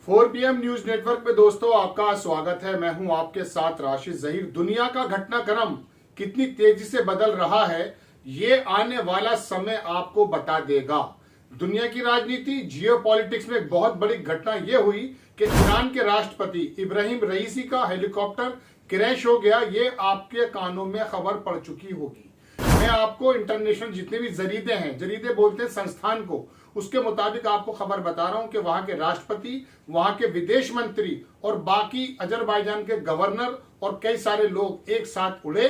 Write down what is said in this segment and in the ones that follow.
4PM news network में दोस्तों आपका स्वागत है। मैं हूं आपके साथ राशिद जहीर। दुनिया का घटनाक्रम कितनी तेजी से बदल रहा है ये आने वाला समय आपको बता देगा। दुनिया की राजनीति जियोपॉलिटिक्स में एक बहुत बड़ी घटना यह हुई कि ईरान के राष्ट्रपति इब्राहिम रईसी का हेलीकॉप्टर क्रैश हो गया। ये आपके कानों में खबर पड़ चुकी होगी। मैं आपको इंटरनेशनल जितने भी जरीदे हैं, जरीदे बोलते हैं संस्थान को, उसके मुताबिक आपको खबर बता रहा हूं कि वहां के राष्ट्रपति, वहां के विदेश मंत्री और बाकी अजरबैजान के गवर्नर और कई सारे लोग एक साथ उड़े।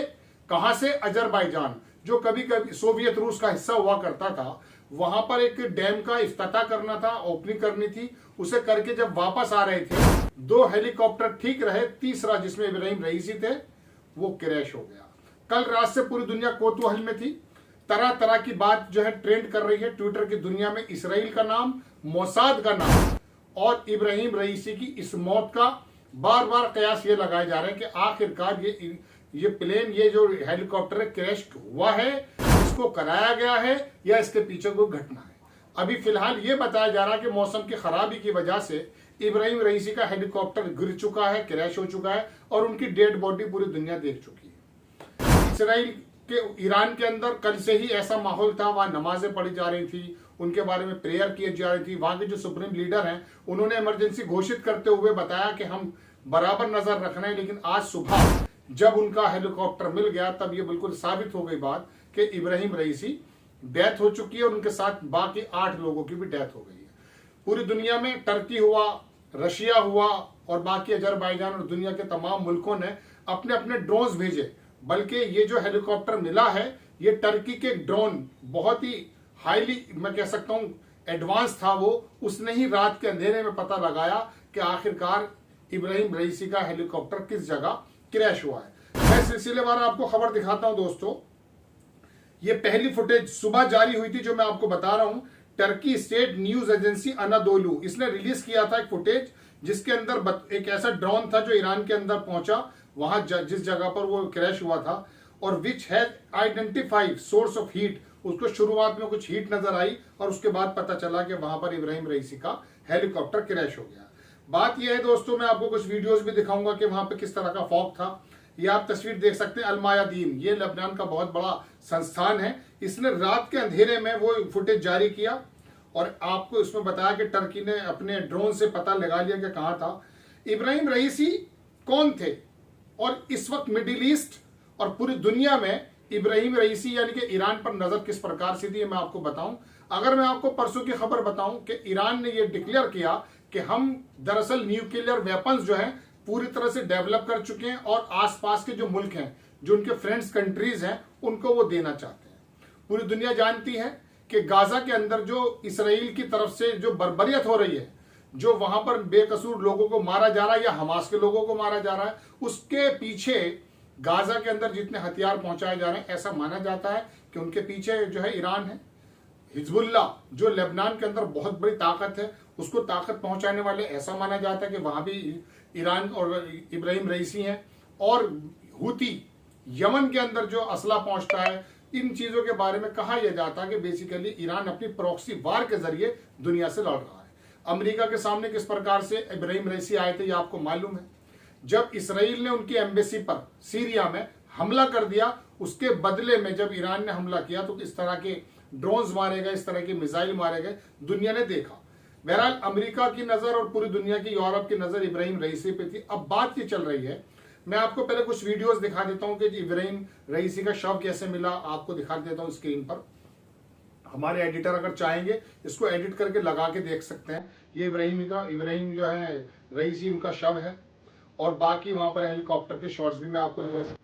कहां से? अजरबैजान, जो कभी कभी सोवियत रूस का हिस्सा हुआ करता था। वहां पर एक डैम का इफ्तिताह करना था, ओपनिंग करनी थी। उसे करके जब वापस आ रहे थे, दो हेलीकॉप्टर ठीक रहे, तीसरा जिसमें इब्राहिम रईसी थे वो क्रैश हो गया। कल रात से पूरी दुनिया कौतूहल में थी। तरह तरह की बात जो है ट्रेंड कर रही है ट्विटर की दुनिया में। इसराइल का नाम, मोसाद का नाम और इब्राहिम रईसी की इस मौत का बार बार कयास ये लगाए जा रहे हैं कि आखिरकार ये प्लेन, ये जो हेलीकॉप्टर क्रैश हुआ है, इसको कराया गया है या इसके पीछे कोई घटना है। अभी फिलहाल ये बताया जा रहा है कि मौसम की खराबी की वजह से इब्राहिम रईसी का हेलीकॉप्टर गिर चुका है, क्रैश हो चुका है और उनकी डेड बॉडी पूरी दुनिया देख चुकी है। इसराइल के ईरान के अंदर कल से ही ऐसा माहौल था। वहां नमाजें पढ़ी जा रही थी, उनके बारे में प्रेयर की जा रही थी। वहां के जो सुप्रीम लीडर हैं उन्होंने इमरजेंसी घोषित करते हुए बताया कि हम बराबर नजर रख रहे हैं। लेकिन आज सुबह जब उनका हेलीकॉप्टर मिल गया तब ये बिल्कुल साबित हो गई बात कि इब्राहिम रईसी डेथ हो चुकी है और उनके साथ बाकी 8 लोगों की भी डेथ हो गई है। पूरी दुनिया में टर्की हुआ, रशिया हुआ और बाकी अजरबैजान और दुनिया के तमाम मुल्कों ने अपने अपने ड्रोन्स भेजे। बल्कि ये जो हेलीकॉप्टर मिला है ये टर्की के ड्रोन, बहुत ही हाईली, मैं कह सकता हूं एडवांस था वो। उसने ही रात के अंधेरे में पता लगाया कि आखिरकार इब्राहिम रईसी का हेलीकॉप्टर किस जगह क्रैश हुआ है। मैं सिलसिलेवार आपको खबर दिखाता हूं दोस्तों। ये पहली फुटेज सुबह जारी हुई थी जो मैं आपको बता रहा हूं। टर्की स्टेट न्यूज एजेंसी अनादोलू, इसने रिलीज किया था एक फुटेज जिसके अंदर एक ऐसा ड्रोन था जो ईरान के अंदर पहुंचा, वहां जिस जगह पर वो क्रैश हुआ था, और which has identified source of heat. उसको शुरुआत में कुछ हीट नजर आई और उसके बाद पता चला कि वहां पर इब्राहिम रईसी का हेलीकॉप्टर क्रैश हो गया। बात यह है दोस्तों, मैं आपको कुछ वीडियोस भी दिखाऊंगा कि वहां पे किस तरह का फॉग था। ये आप तस्वीर देख सकते हैं। अलमायादीन, ये लेबनान का बहुत बड़ा संस्थान है। इसने रात के अंधेरे में वो फुटेज जारी किया और आपको इसमें बताया कि टर्की ने अपने ड्रोन से पता लगा लिया कि कहां था। इब्राहिम रईसी कौन थे और इस वक्त मिडिल ईस्ट और पूरी दुनिया में इब्राहिम रईसी यानी कि ईरान पर नजर किस प्रकार से थी, मैं आपको बताऊं। अगर मैं आपको परसों की खबर बताऊं कि ईरान ने यह डिक्लेयर किया कि हम दरअसल न्यूक्लियर वेपन्स जो हैं पूरी तरह से डेवलप कर चुके हैं और आसपास के जो मुल्क हैं, जो उनके फ्रेंड्स कंट्रीज हैं, उनको वो देना चाहते हैं। पूरी दुनिया जानती है कि गाजा के अंदर जो इसराइल की तरफ से जो बर्बरियत हो रही है, जो वहां पर बेकसूर लोगों को मारा जा रहा है या हमास के लोगों को मारा जा रहा है, उसके पीछे गाजा के अंदर जितने हथियार पहुंचाए जा रहे हैं, ऐसा माना जाता है कि उनके पीछे जो है ईरान है। हिजबुल्ला जो लेबनान के अंदर बहुत बड़ी ताकत है, उसको ताकत पहुंचाने वाले ऐसा माना जाता है कि वहां भी ईरान और इब्राहिम रईसी हैं। और हुती यमन के अंदर जो असला पहुंचता है, इन चीजों के बारे में कहा यह जाता है कि बेसिकली ईरान अपनी प्रॉक्सी वार के जरिए दुनिया से लड़ रहा है। अमेरिका के सामने किस प्रकार से इब्राहिम रईसी आए थे ये आपको मालूम है। जब इसराइल ने उनकी एम्बेसी पर सीरिया में हमला कर दिया, उसके बदले में जब ईरान ने हमला किया तो इस तरह के ड्रोन्स मारे गए, इस तरह के मिसाइल मारे गए, दुनिया ने देखा। बहरहाल अमेरिका की नजर और पूरी दुनिया की, यूरोप की नजर इब्राहिम रईसी पे थी। अब बात ये चल रही है, मैं आपको पहले कुछ वीडियोस दिखा देता हूं कि इब्राहिम रईसी का शव कैसे मिला। आपको दिखा देता हूं स्क्रीन पर। हमारे एडिटर अगर चाहेंगे इसको एडिट करके लगा के देख सकते हैं। ये इब्राहिम जो है रईसी, उनका शव है और बाकी वहां पर हेलीकॉप्टर के शॉट्स भी मैं आपको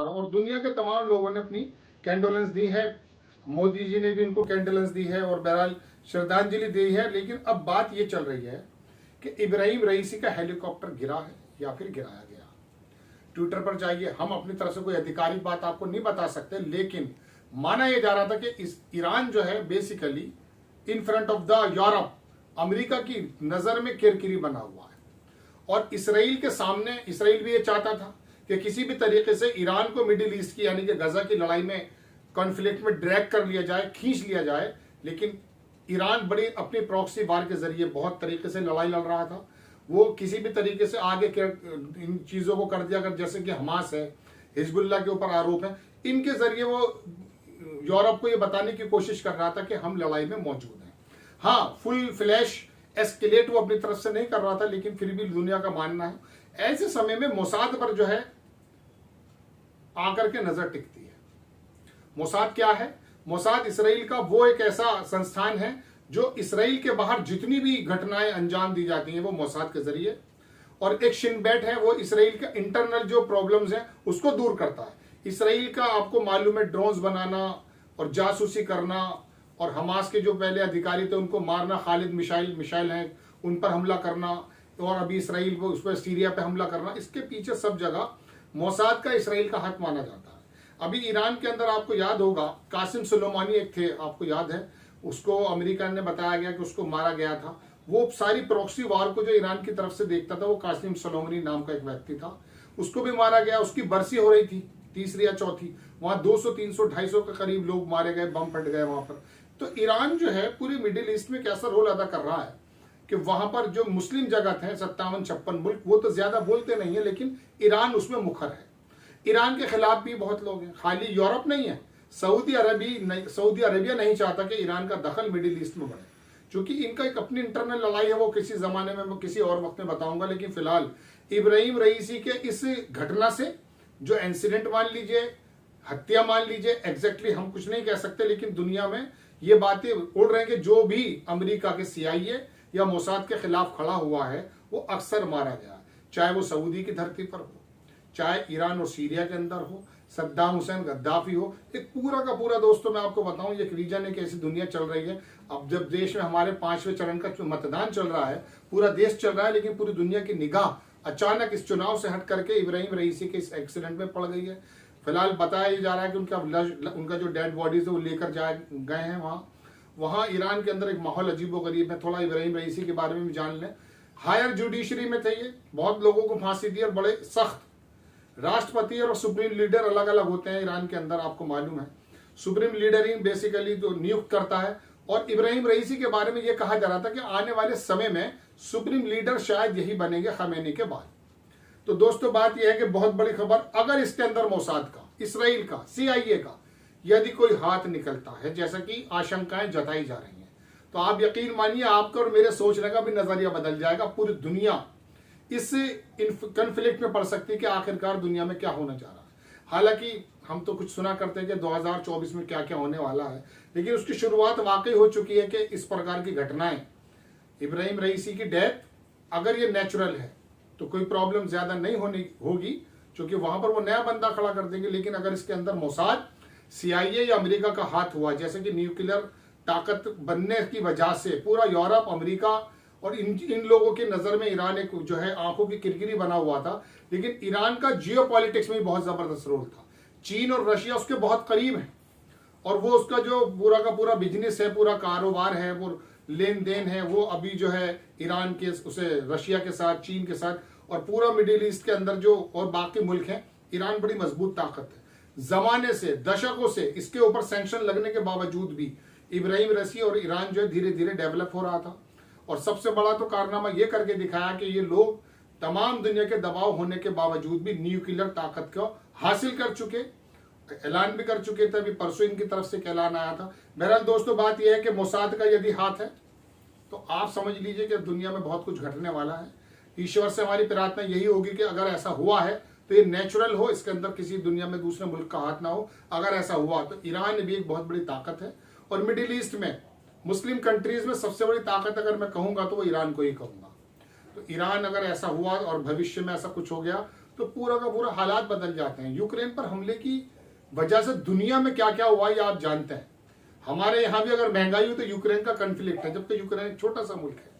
और दुनिया के तमाम लोगों ने अपनी कैंडोलेंस दी है, मोदी जी ने भी इनको कैंडोलेंस दी है और बहरहाल श्रद्धांजलि दी है। लेकिन अब बात ये चल रही है कि इब्राहिम रईसी का हेलीकॉप्टर गिरा है या फिर गिराया गया। ट्विटर पर जाइए, हम अपनी तरफ से कोई आधिकारिक बात आपको नहीं बता सकते, लेकिन माना यह जा रहा था कि इस ईरान जो है basically in front of the Europe, America की नजर में किरकिरी बना हुआ है। और इसराइल के सामने, इसराइल भी ये चाहता था कि किसी भी तरीके से ईरान को मिडिल ईस्ट की यानी कि गजा की लड़ाई में, कॉन्फ्लिक्ट में ड्रैग कर लिया जाए, खींच लिया जाए। लेकिन ईरान बड़ी अपनी प्रॉक्सी वार के जरिए बहुत तरीके से लड़ाई लड़ रहा था। वो किसी भी तरीके से आगे इन चीजों को कर दिया, अगर जैसे कि हमास है, हिजबुल्लाह के ऊपर आरोप है, इनके जरिए वो यूरोप को ये बताने की कोशिश कर रहा था कि हम लड़ाई में मौजूद हैं। हाँ, फुल फ्लैश एस्केलेट वो अपनी तरफ से नहीं कर रहा था, लेकिन फिर भी दुनिया का मानना है ऐसे समय में मोसाद पर जो है आकर के नजर टिकती है। मोसाद क्या है? मोसाद इसराइल का वो एक ऐसा संस्थान है जो इसराइल के बाहर जितनी भी घटनाएं अंजाम दी जाती हैं वो मोसाद के जरिए, और एक शिन बेट है, वो इसराइल का इंटरनल जो प्रॉब्लम्स हैं उसको दूर करता है। इसराइल का आपको मालूम है ड्रोन्स बनाना और जासूसी करना, और हमास के जो पहले अधिकारी थे उनको मारना, खालिद मिशाइल हैं उन पर हमला करना, और अभी इसराइल को उस पर सीरिया पे हमला करना, इसके पीछे सब जगह मोसाद का, इसराइल का हाथ माना जाता है। अभी ईरान के अंदर आपको याद होगा कासिम सुलेमानी एक थे, आपको याद है, उसको अमेरिका ने बताया गया कि उसको मारा गया था। वो सारी प्रॉक्सी वार को जो ईरान की तरफ से देखता था वो कासिम सुलेमानी नाम का एक व्यक्ति था, उसको भी मारा गया। उसकी बरसी हो रही थी, तीसरी या चौथी, वहां 200, 300, 250 के करीब लोग मारे गए, बम फट गए वहां पर। तो ईरान जो है पूरी मिडिल ईस्ट में कैसा रोल अदा कर रहा है कि वहां पर जो मुस्लिम जगत है 57-56 मुल्क, वो तो ज्यादा बोलते नहीं है, लेकिन ईरान उसमें मुखर है। ईरान के खिलाफ भी बहुत लोग हैं, खाली यूरोप नहीं है, सऊदी अरेबिया नहीं चाहता कि ईरान का दखल मिडिल ईस्ट में बढ़े, क्योंकि इनका एक अपनी इंटरनल लड़ाई है, वो किसी जमाने में, मैं किसी और वक्त में बताऊंगा। लेकिन फिलहाल इब्राहिम रईसी के इस घटना से, जो इंसिडेंट मान लीजिए, हत्या मान लीजिए, एग्जैक्टली हम कुछ नहीं कह सकते, लेकिन दुनिया में ये बातें उड़ रही हैं कि जो भी अमेरिका के CIA या मोसाद के खिलाफ खड़ा हुआ है वो अक्सर मारा गया, चाहे वो सऊदी की धरती पर हो, चाहे ईरान और सीरिया के अंदर हो, सद्दाम हुसैन, गद्दाफी हो। एक पूरा का पूरा, दोस्तों मैं आपको बताऊं, एक रीजन है कि ऐसी दुनिया चल रही है। अब जब देश में हमारे 5वें चरण का मतदान चल रहा है, पूरा देश चल रहा है, लेकिन पूरी दुनिया की निगाह अचानक इस चुनाव से हट करके इब्राहिम रईसी के इस एक्सीडेंट में पड़ गई है। फिलहाल बताया जा रहा है कि उनका जो डेड बॉडीज है वो लेकर गए हैं वहां ईरान के अंदर एक माहौल अजीबोगरीब है। थोड़ा इब्राहिम रईसी के बारे में भी जान लें। हायर जुडिशरी में थे ये, बहुत लोगों को फांसी दी और बड़े सख्त, राष्ट्रपति और सुप्रीम लीडर अलग अलग होते हैं ईरान के अंदर, आपको मालूम है। सुप्रीम लीडर ही बेसिकली जो नियुक्त करता है, और इब्राहिम रईसी के बारे में यह कहा जा रहा था कि आने वाले समय में सुप्रीम लीडर शायद यही बनेंगे खमेनी के बाद। तो दोस्तों बात यह है कि बहुत बड़ी खबर, अगर इसके अंदर मोसाद का, इसराइल का, CIA का यदि कोई हाथ निकलता है, जैसा कि आशंकाएं जताई जा रही हैं, तो आप यकीन मानिए आपका और मेरे सोचने का भी नजरिया बदल जाएगा। पूरी दुनिया इस कन्फ्लिक्ट में पड़ सकती है कि आखिरकार दुनिया में क्या होने जा रहा है। हालांकि हम तो कुछ सुना करते हैं कि 2024 में क्या क्या होने वाला है, लेकिन उसकी शुरुआत वाकई हो चुकी है कि इस प्रकार की घटनाएं, इब्राहिम रईसी की डेथ अगर ये नेचुरल है तो कोई प्रॉब्लम ज्यादा नहीं होगी, क्योंकि वहां पर वो नया बंदा खड़ा कर देंगे। लेकिन अगर इसके अंदर मोसाद, CIA या अमेरिका का हाथ हुआ, जैसे कि न्यूक्लियर ताकत बनने की वजह से पूरा यूरोप, अमेरिका और इन लोगों की नजर में ईरान एक जो है आंखों की किरकिरी बना हुआ था। लेकिन ईरान का जियोपॉलिटिक्स में भी बहुत जबरदस्त रोल था। चीन और रशिया उसके बहुत करीब है, और वो उसका जो पूरा का पूरा बिजनेस है, पूरा कारोबार है, वो लेन देन है, वो अभी जो है ईरान के उसे रशिया के साथ, चीन के साथ और पूरा मिडिल ईस्ट के अंदर जो और बाकी मुल्क हैं, ईरान बड़ी मजबूत ताकत है। जमाने से, दशकों से इसके ऊपर सैंक्शन लगने के बावजूद भी इब्राहिम रईसी और ईरान जो है धीरे धीरे डेवलप हो रहा था। और सबसे बड़ा तो कारनामा ये करके दिखाया कि ये लोग तमाम दुनिया के दबाव होने के बावजूद भी न्यूक्लियर ताकत को हासिल कर चुके, ऐलान भी कर चुके थे। अभी परसों इनकी तरफ से एक ऐलान आया था। बहरहाल दोस्तों बात यह है कि मोसाद का यदि हाथ है तो आप समझ लीजिए कि दुनिया में बहुत कुछ घटने वाला है। ईश्वर से हमारी प्रार्थना यही होगी कि अगर ऐसा हुआ है तो ये नेचुरल हो, इसके अंदर किसी दुनिया में दूसरे मुल्क का हाथ ना हो। अगर ऐसा हुआ तो ईरान भी एक बहुत बड़ी ताकत है, और मिडिल ईस्ट में मुस्लिम कंट्रीज में सबसे बड़ी ताकत अगर मैं कहूंगा तो वो ईरान को ही कहूंगा। तो ईरान अगर ऐसा हुआ और भविष्य में ऐसा कुछ हो गया तो पूरा का पूरा हालात बदल जाते हैं। यूक्रेन पर हमले की वजह से दुनिया में क्या क्या हुआ ये आप जानते हैं। हमारे यहाँ भी अगर महंगाई हो तो यूक्रेन का कन्फ्लिक्ट है, जबकि यूक्रेन एक छोटा सा मुल्क है।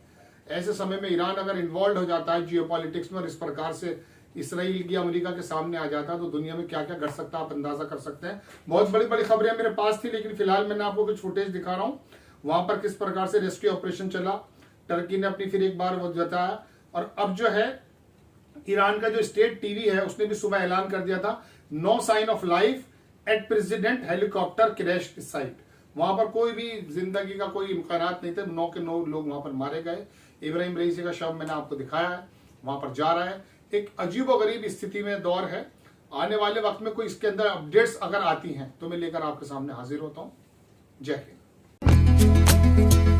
ऐसे समय में ईरान अगर इन्वॉल्व हो जाता है जियोपॉलिटिक्स में और इस प्रकार से इसराइल की अमेरिका के सामने आ जाता है तो दुनिया में क्या क्या घट सकता है आप अंदाजा कर सकते हैं। बहुत बड़ी बड़ी खबरें मेरे पास थी, लेकिन फिलहाल मैंने आपको कुछ फुटेज दिखा रहा हूँ वहां पर किस प्रकार से रेस्क्यू ऑपरेशन चला। टर्की ने अपनी फिर एक बार वो जताया, और अब जो है ईरान का जो स्टेट टीवी है उसने भी सुबह ऐलान कर दिया था no sign of life at president helicopter crash site. वहां पर कोई भी जिंदगी का कोई इम्कानात नहीं थे, 9 के 9 लोग वहां पर मारे गए। इब्राहिम रईसी का शव मैंने आपको दिखाया है, वहां पर जा रहा है। एक अजीबोगरीब स्थिति में दौर है। आने वाले वक्त में कोई इसके अंदर अपडेट्स अगर आती हैं तो मैं लेकर आपके सामने हाजिर होता हूं। जय हिंद।